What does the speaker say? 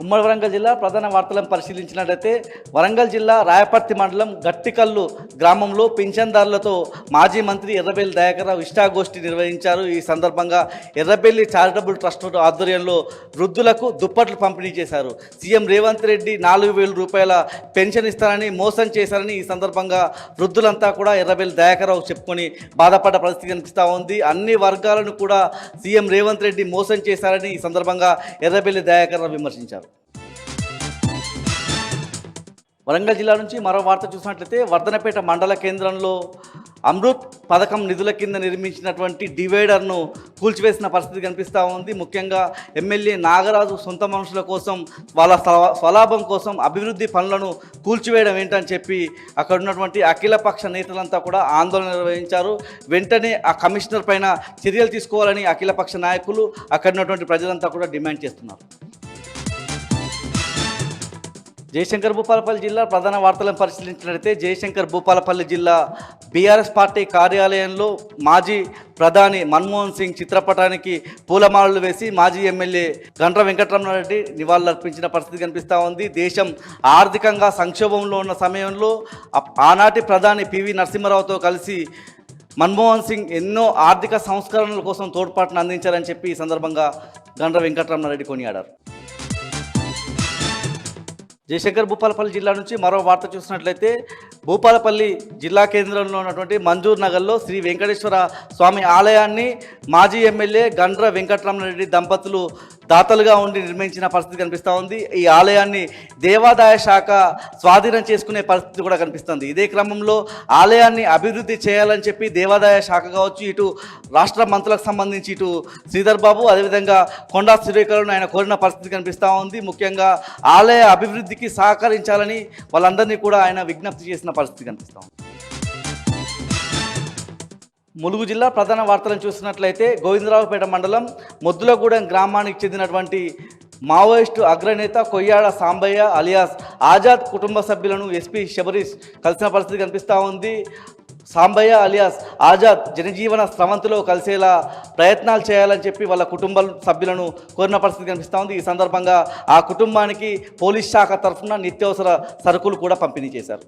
ఉమ్మడి వరంగల్ జిల్లా ప్రధాన వార్తలను పరిశీలించినట్లయితే వరంగల్ జిల్లా రాయపర్తి మండలం గట్టికల్లు గ్రామంలో పింఛన్దారులతో మాజీ మంత్రి ఎర్రబెల్లి దయాకర్రావు ఇష్టాగోష్ఠి నిర్వహించారు. ఈ సందర్భంగా ఎర్రబెల్లి చారిటబుల్ ట్రస్ట్ ఆధ్వర్యంలో వృద్ధులకు దుప్పట్లు పంపిణీ చేశారు. సీఎం రేవంత్ రెడ్డి 4,000 రూపాయల పెన్షన్ ఇస్తారని మోసం చేశారని ఈ సందర్భంగా వృద్ధులంతా కూడా ఎర్రబెల్లి దయాకర్రావు చెప్పుకొని బాధపడ్డ పరిస్థితి కనిపిస్తూ ఉంది. అన్ని వర్గాలను కూడా సీఎం రేవంత్ రెడ్డి మోసం చేశారని ఈ సందర్భంగా ఎర్రబెల్లి దయాకర్రావు విమర్శించారు. వరంగల్ జిల్లా నుంచి మరో వార్త చూసినట్లయితే వర్ధనపేట మండల కేంద్రంలో అమృత్ పథకం నిధుల కింద నిర్మించినటువంటి డివైడర్ను కూల్చివేసిన పరిస్థితి కనిపిస్తూ ఉంది. ముఖ్యంగా ఎమ్మెల్యే నాగరాజు సొంత మనుషుల కోసం వాళ్ళ స్వలాభం కోసం అభివృద్ధి పనులను కూల్చివేయడం ఏంటని చెప్పి అక్కడ ఉన్నటువంటి అఖిలపక్ష నేతలంతా కూడా ఆందోళన నిర్వహించారు. వెంటనే ఆ కమిషనర్ పైన చర్యలు తీసుకోవాలని అఖిలపక్ష నాయకులు అక్కడ ఉన్నటువంటి ప్రజలంతా కూడా డిమాండ్ చేస్తున్నారు. జయశంకర్ భూపాలపల్లి జిల్లా ప్రధాన వార్తలను పరిశీలించినట్లయితే జయశంకర్ భూపాలపల్లి జిల్లా బీఆర్ఎస్ పార్టీ కార్యాలయంలో మాజీ ప్రధాని మన్మోహన్ సింగ్ చిత్రపటానికి పూలమాలలు వేసి మాజీ ఎమ్మెల్యే గండ్ర వెంకటరమణారెడ్డి నివాళులర్పించిన పరిస్థితి కనిపిస్తూ ఉంది. దేశం ఆర్థికంగా సంక్షోభంలో ఉన్న సమయంలో ఆనాటి ప్రధాని పివి నరసింహారావుతో కలిసి మన్మోహన్ సింగ్ ఎన్నో ఆర్థిక సంస్కరణల కోసం తోడ్పాటును అందించారని చెప్పి ఈ సందర్భంగా గండ్ర వెంకటరమణారెడ్డి కొనియాడారు. జయశంకర్ భూపాలపల్లి జిల్లా నుంచి మరో వార్త చూసినట్లయితే భూపాలపల్లి జిల్లా కేంద్రంలో ఉన్నటువంటి మంజూర్ నగర్లో శ్రీ వెంకటేశ్వర స్వామి ఆలయాన్ని మాజీ ఎమ్మెల్యే గండ్ర వెంకటరమణారెడ్డి దంపతులు దాతలుగా ఉండి నిర్మించిన పరిస్థితి కనిపిస్తూ ఉంది. ఈ ఆలయాన్ని దేవాదాయ శాఖ స్వాధీనం చేసుకునే పరిస్థితి కూడా కనిపిస్తుంది. ఇదే క్రమంలో ఆలయాన్ని అభివృద్ధి చేయాలని చెప్పి దేవాదాయ శాఖ కావచ్చు, ఇటు రాష్ట్ర మంత్రులకు సంబంధించి ఇటు శ్రీధర్ బాబు అదేవిధంగా కొండా సురేఖలను ఆయన కోరిన పరిస్థితి కనిపిస్తూ ఉంది. ముఖ్యంగా ఆలయ అభివృద్ధికి సహకరించాలని వాళ్ళందరినీ కూడా ఆయన విజ్ఞప్తి చేసిన పరిస్థితి కనిపిస్తూ ఉంది. ములుగు జిల్లా ప్రధాన వార్తలను చూసినట్లయితే గోవిందరావుపేట మండలం మొద్దులగూడెం గ్రామానికి చెందినటువంటి మావోయిస్టు అగ్రనేత కొయ్యాడ సాంబయ్య అలియాస్ ఆజాద్ కుటుంబ సభ్యులను ఎస్పీ శబరీష్ కలిసిన పరిస్థితి కనిపిస్తూ ఉంది. సాంబయ్య అలియాస్ ఆజాద్ జనజీవన స్రవంతిలో కలిసేలా ప్రయత్నాలు చేయాలని చెప్పి వాళ్ళ కుటుంబ సభ్యులను కోరిన పరిస్థితి కనిపిస్తూ ఉంది. ఈ సందర్భంగా ఆ కుటుంబానికి పోలీస్ శాఖ తరఫున నిత్యావసర సరుకులు కూడా పంపిణీ చేశారు.